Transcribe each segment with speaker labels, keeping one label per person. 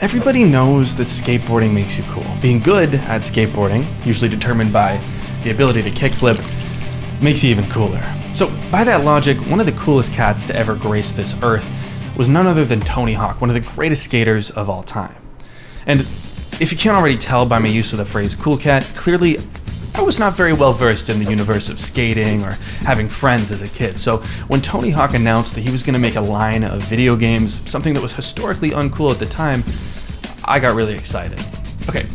Speaker 1: Everybody knows that skateboarding makes you cool. Being good at skateboarding, usually determined by the ability to kickflip, makes you even cooler. So by that logic, one of the coolest cats to ever grace this earth was none other than Tony Hawk, one of the greatest skaters of all time. And if you can't already tell by my use of the phrase cool cat, clearly I was not very well versed in the universe of skating or having friends as a kid. So when Tony Hawk announced that he was going to make a line of video games, something that was historically uncool at the time, I got really excited. Okay,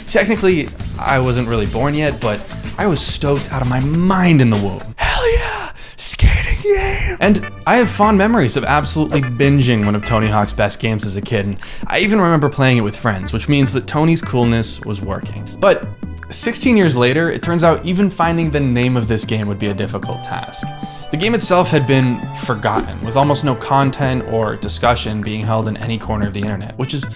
Speaker 1: technically I wasn't really born yet, but I was stoked out of my mind in the womb. Hell yeah, skating game! And I have fond memories of absolutely binging one of Tony Hawk's best games as a kid, and I even remember playing it with friends, which means that Tony's coolness was working. But 16 years later, it turns out even finding the name of this game would be a difficult task. The game itself had been forgotten, with almost no content or discussion being held in any corner of the internet, which is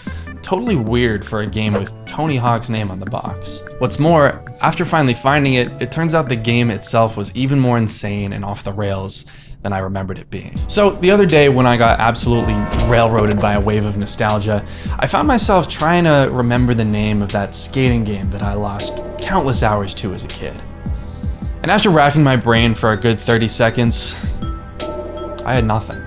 Speaker 1: totally weird for a game with Tony Hawk's name on the box. What's more, after finally finding it, it turns out the game itself was even more insane and off the rails than I remembered it being. So the other day when I got absolutely railroaded by a wave of nostalgia, I found myself trying to remember the name of that skating game that I lost countless hours to as a kid. And after racking my brain for a good 30 seconds, I had nothing.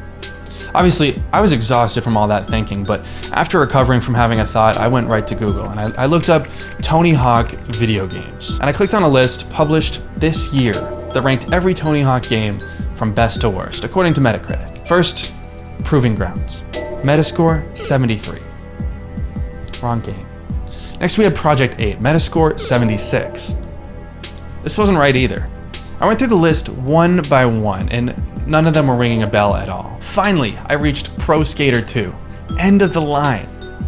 Speaker 1: Obviously, I was exhausted from all that thinking, but after recovering from having a thought, I went right to Google and I looked up Tony Hawk video games. And I clicked on a list published this year that ranked every Tony Hawk game from best to worst, according to Metacritic. First, Proving Grounds. Metascore, 73. Wrong game. Next we had Project 8, Metascore, 76. This wasn't right either. I went through the list one by one, and none of them were ringing a bell at all. Finally, I reached Pro Skater 2. End of the line.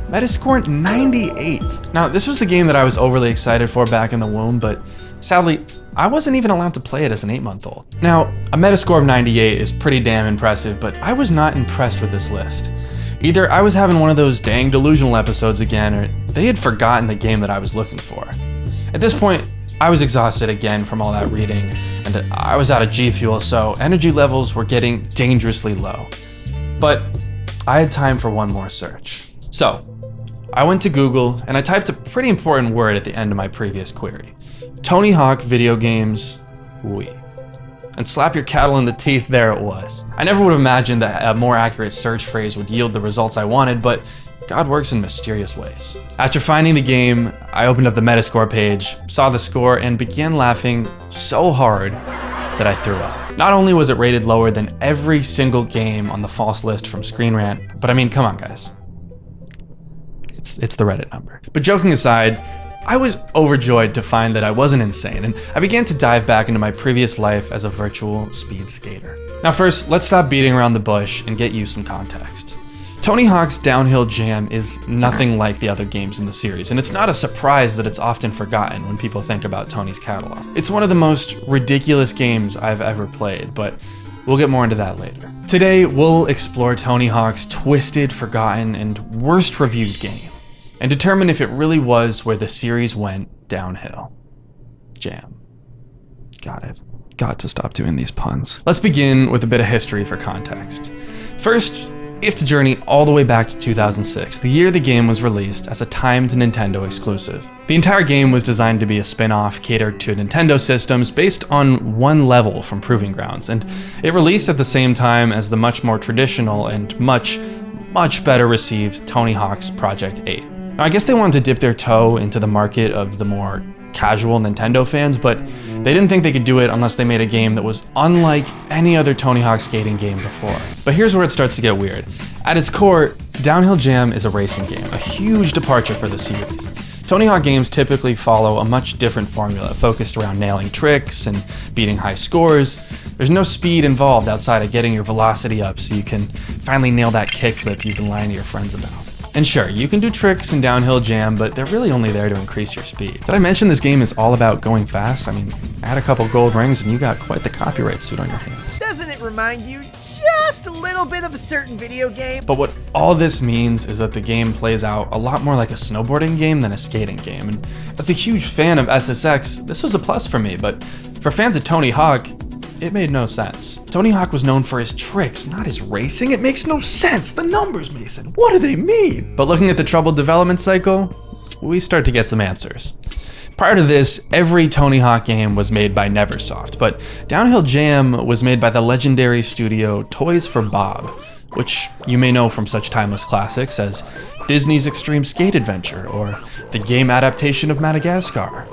Speaker 1: Metascore 98. Now, this was the game that I was overly excited for back in the womb, but sadly, I wasn't even allowed to play it as an 8-month-old. Now, a Metascore of 98 is pretty damn impressive, but I was not impressed with this list. Either I was having one of those dang delusional episodes again, or they had forgotten the game that I was looking for. At this point, I was exhausted again from all that reading, and I was out of G Fuel, so energy levels were getting dangerously low. But I had time for one more search. So, I went to Google and I typed a pretty important word at the end of my previous query. Tony Hawk video games, Wii. And slap your cattle in the teeth, there it was. I never would have imagined that a more accurate search phrase would yield the results I wanted, but God works in mysterious ways. After finding the game, I opened up the Metascore page, saw the score, and began laughing so hard that I threw up. Not only was it rated lower than every single game on the false list from Screen Rant, but I mean, come on guys. It's the Reddit number. But joking aside, I was overjoyed to find that I wasn't insane, and I began to dive back into my previous life as a virtual speed skater. Now first, let's stop beating around the bush and get you some context. Tony Hawk's Downhill Jam is nothing like the other games in the series, and it's not a surprise that it's often forgotten when people think about Tony's catalog. It's one of the most ridiculous games I've ever played, but we'll get more into that later. Today, we'll explore Tony Hawk's twisted, forgotten, and worst reviewed game, and determine if it really was where the series went downhill. Jam. God, I've got to stop doing these puns. Let's begin with a bit of history for context. First, we have to journey all the way back to 2006, the year the game was released as a timed Nintendo exclusive. The entire game was designed to be a spin-off catered to Nintendo systems based on one level from Proving Grounds, and it released at the same time as the much more traditional and much better received Tony Hawk's Project 8. Now, I guess they wanted to dip their toe into the market of the more casual Nintendo fans, but they didn't think they could do it unless they made a game that was unlike any other Tony Hawk skating game before. But here's where it starts to get weird. At its core, Downhill Jam is a racing game, a huge departure for the series. Tony Hawk games typically follow a much different formula, focused around nailing tricks and beating high scores. There's no speed involved outside of getting your velocity up so you can finally nail that kickflip you've been lying to your friends about. And sure, you can do tricks in Downhill Jam, but they're really only there to increase your speed. Did I mention this game is all about going fast? I mean, add a couple gold rings and you got quite the copyright suit on your hands.
Speaker 2: Doesn't it remind you just a little bit of a certain video game?
Speaker 1: But what all this means is that the game plays out a lot more like a snowboarding game than a skating game. And as a huge fan of SSX, this was a plus for me, but for fans of Tony Hawk, it made no sense. Tony Hawk was known for his tricks, not his racing. It makes no sense. The numbers, Mason, what do they mean? But looking at the troubled development cycle, we start to get some answers. Prior to this, every Tony Hawk game was made by Neversoft, but Downhill Jam was made by the legendary studio Toys for Bob, which you may know from such timeless classics as Disney's Extreme Skate Adventure or the game adaptation of Madagascar.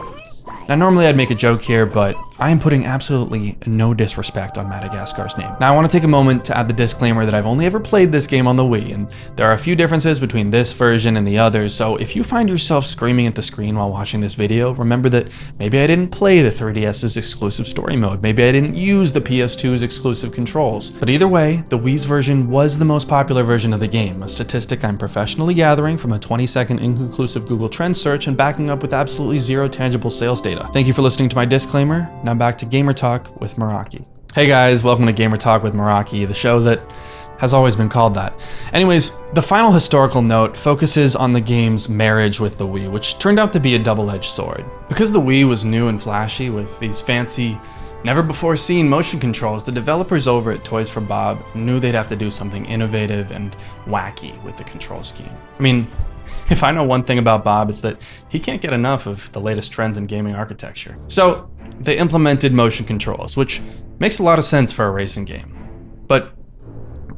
Speaker 1: Now, normally I'd make a joke here, but I am putting absolutely no disrespect on Madagascar's name. Now, I want to take a moment to add the disclaimer that I've only ever played this game on the Wii, and there are a few differences between this version and the others, so if you find yourself screaming at the screen while watching this video, remember that maybe I didn't play the 3DS's exclusive story mode, maybe I didn't use the PS2's exclusive controls. But either way, the Wii's version was the most popular version of the game, a statistic I'm professionally gathering from a 20-second inconclusive Google Trends search and backing up with absolutely zero tangible sales data. Thank you for listening to my disclaimer. Now back to Gamer Talk with Meraki. Hey guys, welcome to Gamer Talk with Meraki, the show that has always been called that. Anyways, the final historical note focuses on the game's marriage with the Wii, which turned out to be a double-edged sword. Because the Wii was new and flashy with these fancy, never-before-seen motion controls, the developers over at Toys for Bob knew they'd have to do something innovative and wacky with the control scheme. I mean, if I know one thing about Bob, it's that he can't get enough of the latest trends in gaming architecture. So they implemented motion controls, which makes a lot of sense for a racing game. But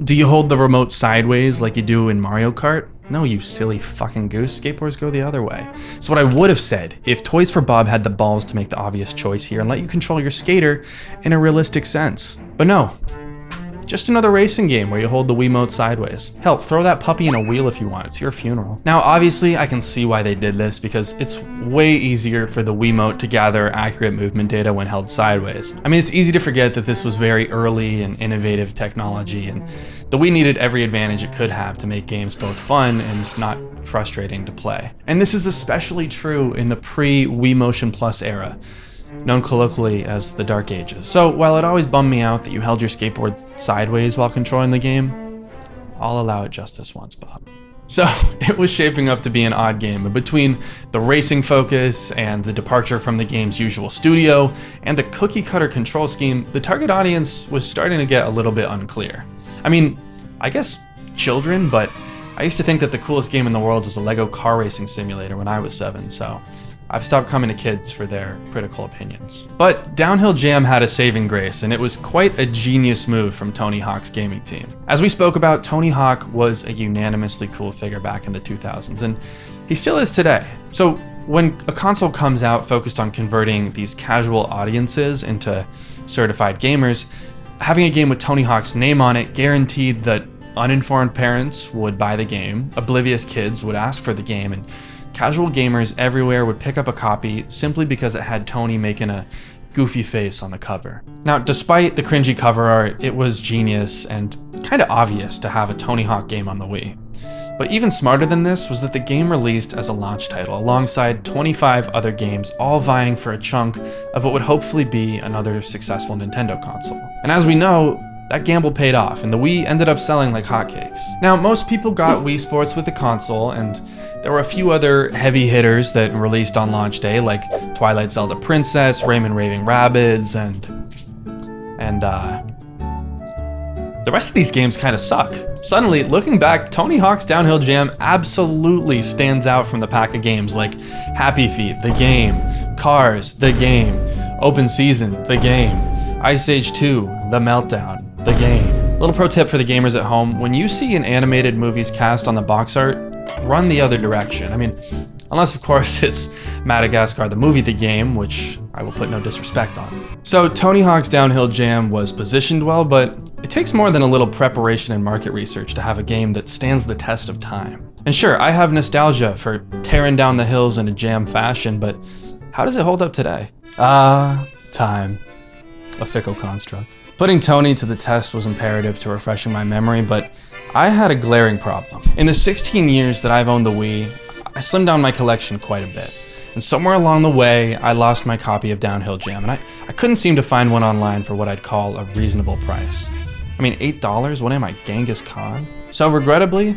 Speaker 1: do you hold the remote sideways like you do in Mario Kart? No, you silly fucking goose. Skateboards go the other way. So what I would have said if Toys for Bob had the balls to make the obvious choice here and let you control your skater in a realistic sense. But no. Just another racing game where you hold the Wiimote sideways. Hell, throw that puppy in a wheel if you want, it's your funeral. Now, obviously, I can see why they did this because it's way easier for the Wiimote to gather accurate movement data when held sideways. I mean, it's easy to forget that this was very early and innovative technology, and the Wii needed every advantage it could have to make games both fun and not frustrating to play. And this is especially true in the pre-Wii Motion Plus era, known colloquially as the Dark Ages. So while it always bummed me out that you held your skateboard sideways while controlling the game, I'll allow it just this once, Bob. So it was shaping up to be an odd game, and between the racing focus and the departure from the game's usual studio and the cookie cutter control scheme, the target audience was starting to get a little bit unclear. I mean, I guess children, but I used to think that the coolest game in the world was a Lego car racing simulator when I was 7, so I've stopped coming to kids for their critical opinions. But Downhill Jam had a saving grace, and it was quite a genius move from Tony Hawk's gaming team. As we spoke about, Tony Hawk was a unanimously cool figure back in the 2000s, and he still is today. So when a console comes out focused on converting these casual audiences into certified gamers, having a game with Tony Hawk's name on it guaranteed that uninformed parents would buy the game, oblivious kids would ask for the game, and casual gamers everywhere would pick up a copy simply because it had Tony making a goofy face on the cover. Now, despite the cringy cover art, it was genius and kind of obvious to have a Tony Hawk game on the Wii. But even smarter than this was that the game released as a launch title alongside 25 other games, all vying for a chunk of what would hopefully be another successful Nintendo console. And as we know, that gamble paid off, and the Wii ended up selling like hotcakes. Now, most people got Wii Sports with the console, and there were a few other heavy hitters that released on launch day, like Twilight Zelda Princess, Rayman Raving Rabbids, and the rest of these games kind of suck. Suddenly, looking back, Tony Hawk's Downhill Jam absolutely stands out from the pack of games like Happy Feet, the game, Cars, the game, Open Season, the game, Ice Age 2, The Meltdown, the game. Little pro tip for the gamers at home, when you see an animated movie's cast on the box art, run the other direction. I mean, unless of course it's Madagascar the movie, the game, which I will put no disrespect on. So Tony Hawk's Downhill Jam was positioned well, but it takes more than a little preparation and market research to have a game that stands the test of time. And sure, I have nostalgia for tearing down the hills in a jam fashion, but how does it hold up today? Time. A fickle construct. Putting Tony to the test was imperative to refreshing my memory, but I had a glaring problem. In the 16 years that I've owned the Wii, I slimmed down my collection quite a bit. And somewhere along the way, I lost my copy of Downhill Jam, and I couldn't seem to find one online for what I'd call a reasonable price. I mean, $8? What am I, Genghis Khan? So regrettably,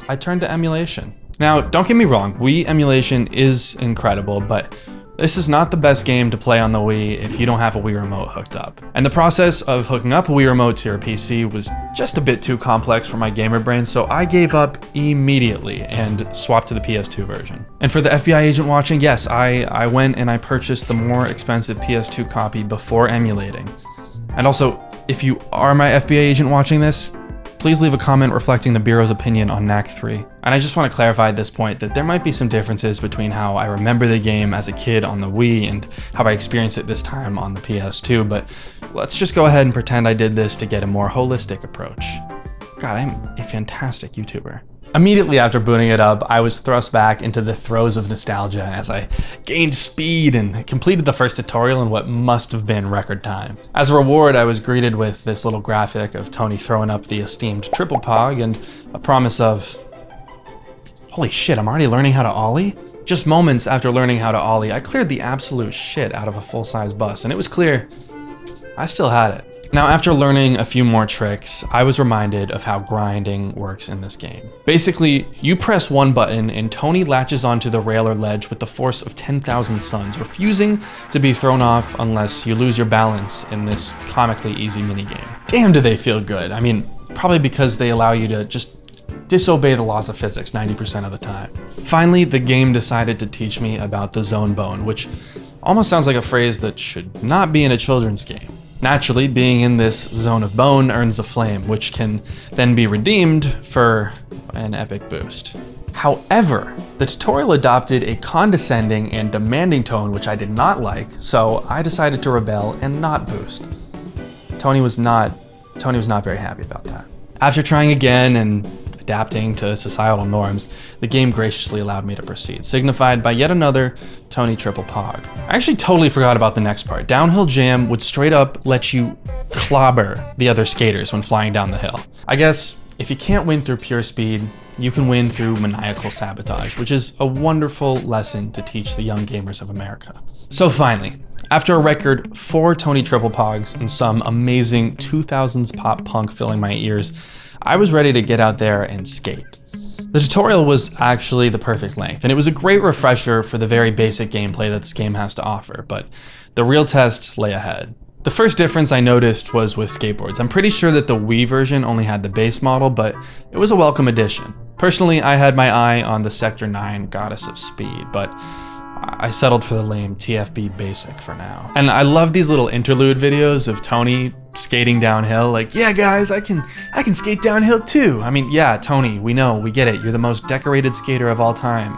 Speaker 1: I turned to emulation. Now, don't get me wrong, Wii emulation is incredible, but This is not the best game to play on the Wii if you don't have a Wii Remote hooked up. And the process of hooking up a Wii Remote to your PC was just a bit too complex for my gamer brain, so I gave up immediately and swapped to the PS2 version. And for the FBI agent watching, yes, I went and I purchased the more expensive PS2 copy before emulating. And also, if you are my FBI agent watching this, please leave a comment reflecting the Bureau's opinion on Knack 3. And I just want to clarify at this point that there might be some differences between how I remember the game as a kid on the Wii and how I experienced it this time on the PS2, but let's just go ahead and pretend I did this to get a more holistic approach. God, I'm a fantastic YouTuber. Immediately after booting it up, I was thrust back into the throes of nostalgia as I gained speed and completed the first tutorial in what must have been record time. As a reward, I was greeted with this little graphic of Tony throwing up the esteemed triple pog and a promise of, holy shit, I'm already learning how to ollie? Just moments after learning how to ollie, I cleared the absolute shit out of a full-size bus, and it was clear I still had it. Now, after learning a few more tricks, I was reminded of how grinding works in this game. Basically, you press one button and Tony latches onto the rail or ledge with the force of 10,000 suns, refusing to be thrown off unless you lose your balance in this comically easy minigame. Damn, do they feel good. I mean, probably because they allow you to just disobey the laws of physics 90% of the time. Finally, the game decided to teach me about the zone bone, which almost sounds like a phrase that should not be in a children's game. Naturally, being in this zone of bone earns a flame, which can then be redeemed for an epic boost. However, the tutorial adopted a condescending and demanding tone which I did not like, so I decided to rebel and not boost. Tony was not very happy about that. After trying again and adapting to societal norms, the game graciously allowed me to proceed, signified by yet another Tony triple pog. I actually totally forgot about the next part. Downhill jam would straight up let you clobber the other skaters when flying down the hill. I guess if you can't win through pure speed, you can win through maniacal sabotage, which is a wonderful lesson to teach the young gamers of America. So finally, after a record 4 Tony triple pogs and some amazing 2000s pop punk filling my ears, I was ready to get out there and skate. The tutorial was actually the perfect length, and it was a great refresher for the very basic gameplay that this game has to offer, but the real test lay ahead. The first difference I noticed was with skateboards. I'm pretty sure that the Wii version only had the base model, but it was a welcome addition. Personally, I had my eye on the Sector 9 Goddess of Speed, but I settled for the lame TFB Basic for now. And I love these little interlude videos of Tony skating downhill, like, yeah guys, I can skate downhill too. I mean, yeah, Tony, we know, we get it. You're the most decorated skater of all time.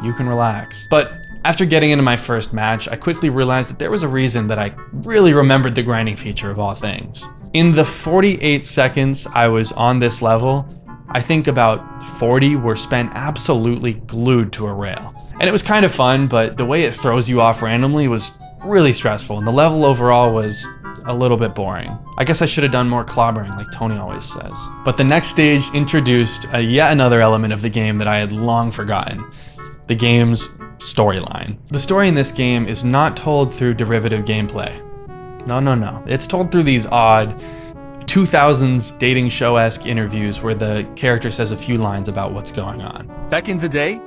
Speaker 1: You can relax. But after getting into my first match, I quickly realized that there was a reason that I really remembered the grinding feature of all things. In the 48 seconds I was on this level, I think about 40 were spent absolutely glued to a rail. And it was kind of fun, but the way it throws you off randomly was really stressful, and the level overall was a little bit boring. I guess I should have done more clobbering like Tony always says. But the next stage introduced yet another element of the game that I had long forgotten: the game's storyline. The story in this game is not told through derivative gameplay. No. It's told through these odd 2000s dating show-esque interviews where the character says a few lines about what's going on.
Speaker 3: Back in the day,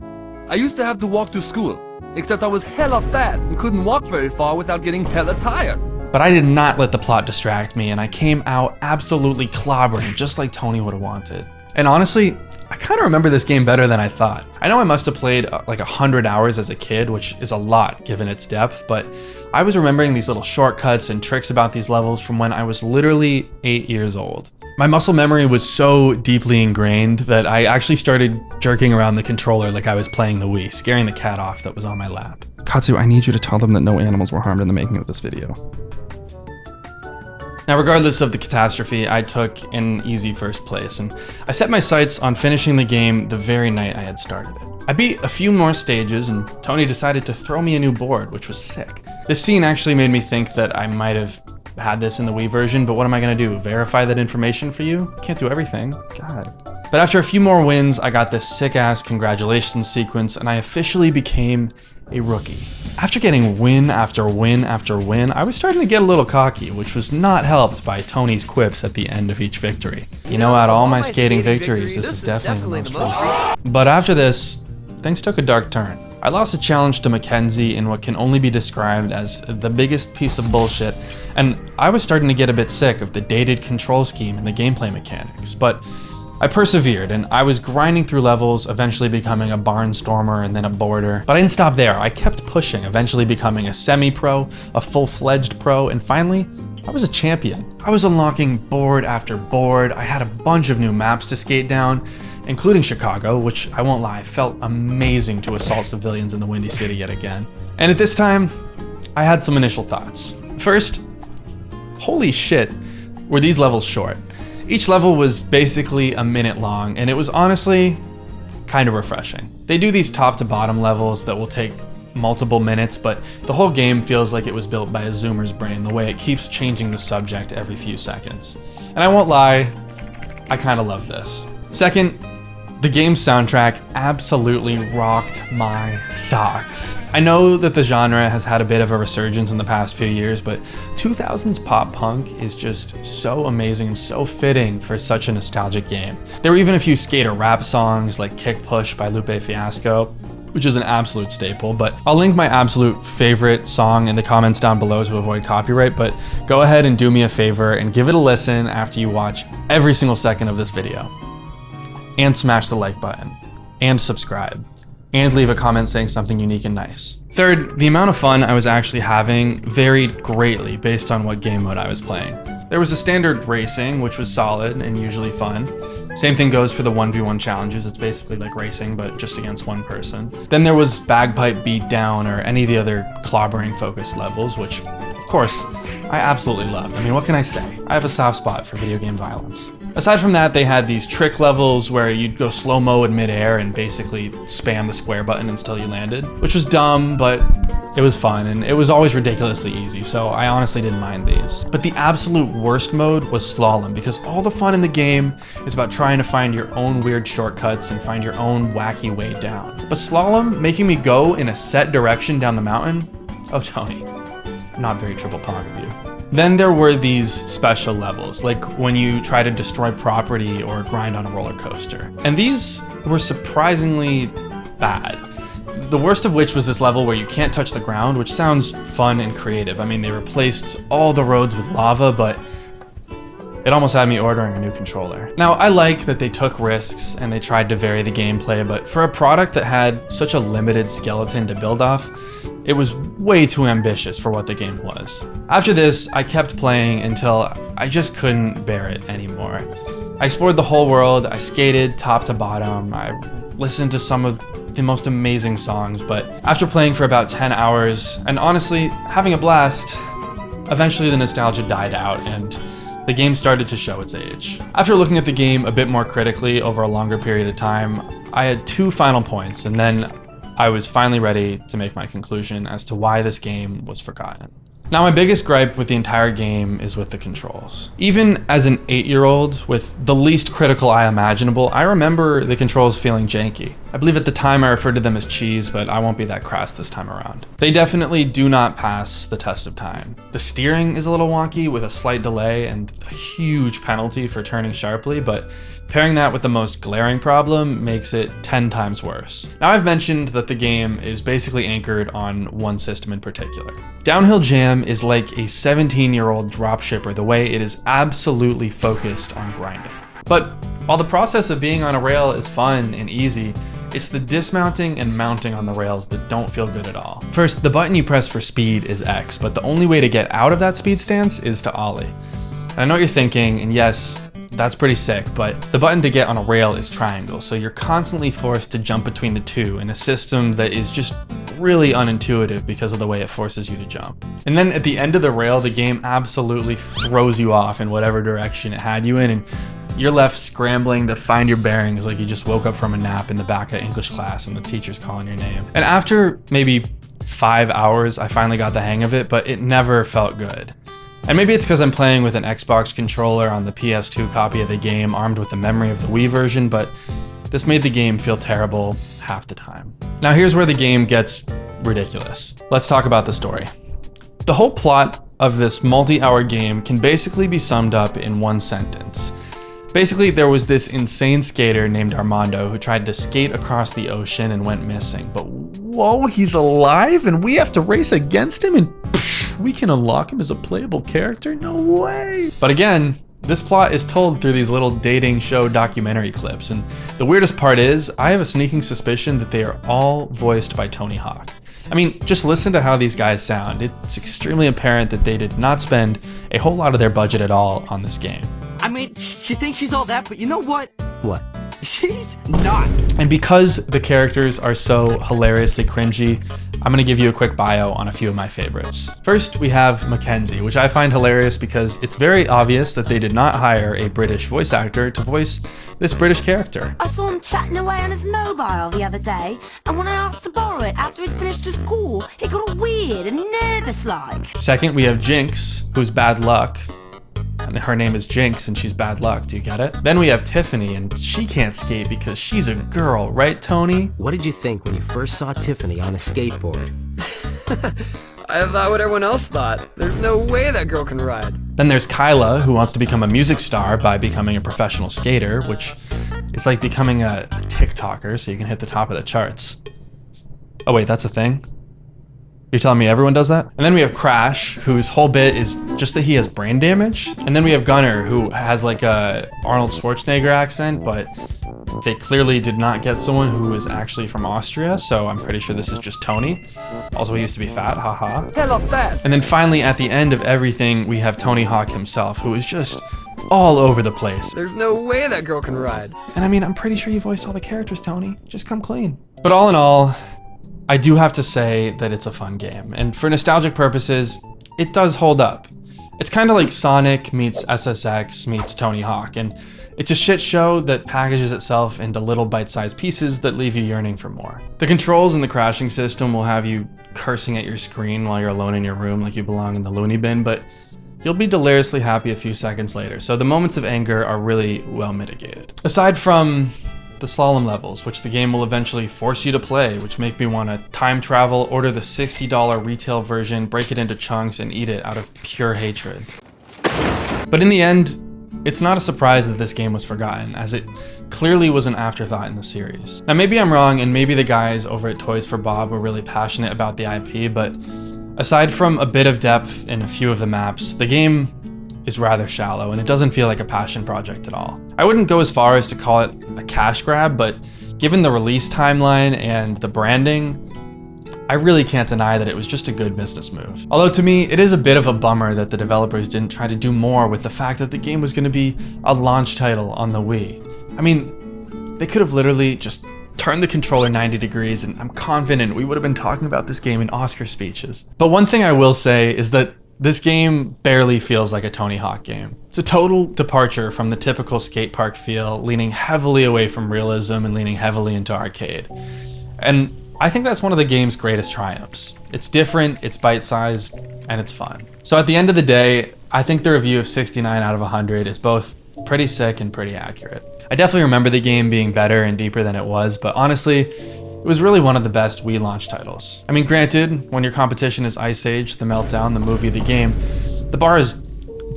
Speaker 3: I used to have to walk to school, except I was hella fat and couldn't walk very far without getting hella tired.
Speaker 1: But I did not let the plot distract me, and I came out absolutely clobbering, just like Tony would have wanted. And honestly, I kind of remember this game better than I thought. I know I must have played like 100 hours as a kid, which is a lot given its depth, but I was remembering these little shortcuts and tricks about these levels from when I was literally 8 years old. My muscle memory was so deeply ingrained that I actually started jerking around the controller like I was playing the Wii, scaring the cat off that was on my lap. Katsu, I need you to tell them that no animals were harmed in the making of this video. Now, regardless of the catastrophe, I took an easy first place, and I set my sights on finishing the game the very night I had started it. I beat a few more stages, and Tony decided to throw me a new board, which was sick. This scene actually made me think that I might have had this in the Wii version, but what am I gonna do? Verify that information for you? Can't do everything, God. But after a few more wins, I got this sick-ass congratulations sequence, and I officially became a rookie. After getting win after win after win, I was starting to get a little cocky, which was not helped by Tony's quips at the end of each victory. You know, out of all my skating victories, this is definitely the most recent. But after this, things took a dark turn. I lost a challenge to Mackenzie in what can only be described as the biggest piece of bullshit, and I was starting to get a bit sick of the dated control scheme and the gameplay mechanics, but I persevered and I was grinding through levels, eventually becoming a barnstormer and then a boarder. But I didn't stop there, I kept pushing, eventually becoming a semi-pro, a full-fledged pro, and finally, I was a champion. I was unlocking board after board, I had a bunch of new maps to skate down, including Chicago, which I won't lie, felt amazing to assault civilians in the Windy City yet again. And at this time, I had some initial thoughts. First, holy shit, were these levels short. Each level was basically a minute long, and it was honestly kind of refreshing. They do these top to bottom levels that will take multiple minutes, but the whole game feels like it was built by a zoomer's brain, the way it keeps changing the subject every few seconds. And I won't lie, I kind of love this. Second, the game's soundtrack absolutely rocked my socks. I know that the genre has had a bit of a resurgence in the past few years, but 2000s pop punk is just so amazing and so fitting for such a nostalgic game. There were even a few skater rap songs like Kick Push by Lupe Fiasco, which is an absolute staple, but I'll link my absolute favorite song in the comments down below to avoid copyright, but go ahead and do me a favor and give it a listen after you watch every single second of this video. And smash the like button, and subscribe, and leave a comment saying something unique and nice. Third, the amount of fun I was actually having varied greatly based on what game mode I was playing. There was a standard racing, which was solid and usually fun. Same thing goes for the 1v1 challenges. It's basically like racing, but just against one person. Then there was bagpipe beatdown or any of the other clobbering focused levels, which of course I absolutely loved. I mean, what can I say? I have a soft spot for video game violence. Aside from that, they had these trick levels where you'd go slow-mo in midair and basically spam the square button until you landed, which was dumb, but it was fun, and it was always ridiculously easy, so I honestly didn't mind these. But the absolute worst mode was slalom, because all the fun in the game is about trying to find your own weird shortcuts and find your own wacky way down. But slalom, making me go in a set direction down the mountain? Oh, Tony, not very triple pog of you. Then there were these special levels, like when you try to destroy property or grind on a roller coaster. And these were surprisingly bad. The worst of which was this level where you can't touch the ground, which sounds fun and creative. I mean, they replaced all the roads with lava, but it almost had me ordering a new controller. Now, I like that they took risks and they tried to vary the gameplay, but for a product that had such a limited skeleton to build off, it was way too ambitious for what the game was. After this, I kept playing until I just couldn't bear it anymore. I explored the whole world, I skated top to bottom, I listened to some of the most amazing songs, but after playing for about 10 hours, and honestly, having a blast, eventually the nostalgia died out and the game started to show its age. After looking at the game a bit more critically over a longer period of time, I had two final points, and then I was finally ready to make my conclusion as to why this game was forgotten. Now, my biggest gripe with the entire game is with the controls. Even as an 8-year-old with the least critical eye imaginable, I remember the controls feeling janky. I believe at the time I referred to them as cheese, but I won't be that crass this time around. They definitely do not pass the test of time. The steering is a little wonky with a slight delay and a huge penalty for turning sharply, but pairing that with the most glaring problem makes it 10 times worse. Now, I've mentioned that the game is basically anchored on one system in particular. Downhill Jam is like a 17-year-old dropshipper the way it is absolutely focused on grinding. But while the process of being on a rail is fun and easy, it's the dismounting and mounting on the rails that don't feel good at all. First, the button you press for speed is X, but the only way to get out of that speed stance is to ollie. And I know what you're thinking, and yes, that's pretty sick, but the button to get on a rail is triangle, so you're constantly forced to jump between the two in a system that is just really unintuitive because of the way it forces you to jump. And then at the end of the rail, the game absolutely throws you off in whatever direction it had you in, and you're left scrambling to find your bearings like you just woke up from a nap in the back of English class and the teacher's calling your name. And after maybe 5 hours, I finally got the hang of it, but it never felt good. And maybe it's because I'm playing with an Xbox controller on the PS2 copy of the game armed with the memory of the Wii version, but this made the game feel terrible half the time. Now here's where the game gets ridiculous. Let's talk about the story. The whole plot of this multi-hour game can basically be summed up in one sentence. Basically, there was this insane skater named Armando who tried to skate across the ocean and went missing, but Whoa, he's alive and we have to race against him and psh, we can unlock him as a playable character? No way. But again, this plot is told through these little dating show documentary clips, and the weirdest part is, I have a sneaking suspicion that they are all voiced by Tony Hawk. I mean, just listen to how these guys sound. It's extremely apparent that they did not spend a whole lot of their budget at all on this game.
Speaker 2: I mean, she thinks she's all that, but you know what? What? She's not.
Speaker 1: And because the characters are so hilariously cringy, I'm gonna give you a quick bio on a few of my favorites. First, we have Mackenzie, which I find hilarious because it's very obvious that they did not hire a British voice actor to voice this British character.
Speaker 4: I saw him chatting away on his mobile the other day, and when I asked to borrow it after he'd finished his call, he got all weird and nervous-like.
Speaker 1: Second, we have Jinx, who's bad luck. And her name is Jinx and she's bad luck, do you get it? Then we have Tiffany and she can't skate because she's a girl, right Tony?
Speaker 5: What did you think when you first saw Tiffany on a skateboard?
Speaker 2: I thought what everyone else thought. There's no way that girl can ride.
Speaker 1: Then there's Kyla, who wants to become a music star by becoming a professional skater, which is like becoming a TikToker so you can hit the top of the charts. Oh wait, that's a thing? You're telling me everyone does that? And then we have Crash, whose whole bit is just that he has brain damage. And then we have Gunner, who has like a Arnold Schwarzenegger accent, but they clearly did not get someone who is actually from Austria, so I'm pretty sure this is just Tony. Also, he used to be fat, haha.
Speaker 3: Hella fat.
Speaker 1: And then finally, at the end of everything, we have Tony Hawk himself, who is just all over the place.
Speaker 2: There's no way that girl can ride.
Speaker 1: And I mean, I'm pretty sure you voiced all the characters, Tony. Just come clean. But all in all, I do have to say that it's a fun game, and for nostalgic purposes, it does hold up. It's kind of like Sonic meets SSX meets Tony Hawk, and it's a shit show that packages itself into little bite-sized pieces that leave you yearning for more. The controls and the crashing system will have you cursing at your screen while you're alone in your room like you belong in the loony bin, but you'll be deliriously happy a few seconds later, so the moments of anger are really well mitigated. Aside from the slalom levels, which the game will eventually force you to play, which make me want to time travel, order the $60 retail version, break it into chunks, and eat it out of pure hatred. But in the end, it's not a surprise that this game was forgotten, as it clearly was an afterthought in the series. Now maybe I'm wrong, and maybe the guys over at Toys for Bob were really passionate about the IP, but aside from a bit of depth in a few of the maps, the game is rather shallow, and it doesn't feel like a passion project at all. I wouldn't go as far as to call it a cash grab, but given the release timeline and the branding, I really can't deny that it was just a good business move. Although to me, it is a bit of a bummer that the developers didn't try to do more with the fact that the game was going to be a launch title on the Wii. I mean, they could have literally just turned the controller 90 degrees, and I'm confident we would have been talking about this game in Oscar speeches. But one thing I will say is that this game barely feels like a Tony Hawk game. It's a total departure from the typical skate park feel, leaning heavily away from realism and leaning heavily into arcade. And I think that's one of the game's greatest triumphs. It's different, it's bite-sized, and it's fun. So at the end of the day, I think the review of 69 out of 100 is both pretty sick and pretty accurate. I definitely remember the game being better and deeper than it was, but honestly, it was really one of the best Wii launch titles. I mean, granted, when your competition is Ice Age, The Meltdown, the movie, the game, the bar is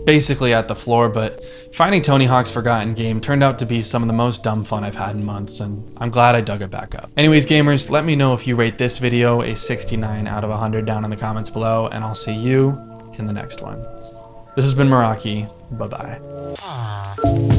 Speaker 1: basically at the floor, but finding Tony Hawk's Forgotten Game turned out to be some of the most dumb fun I've had in months, and I'm glad I dug it back up. Anyways, gamers, let me know if you rate this video a 69 out of 100 down in the comments below, and I'll see you in the next one. This has been Meraki. Bye-bye.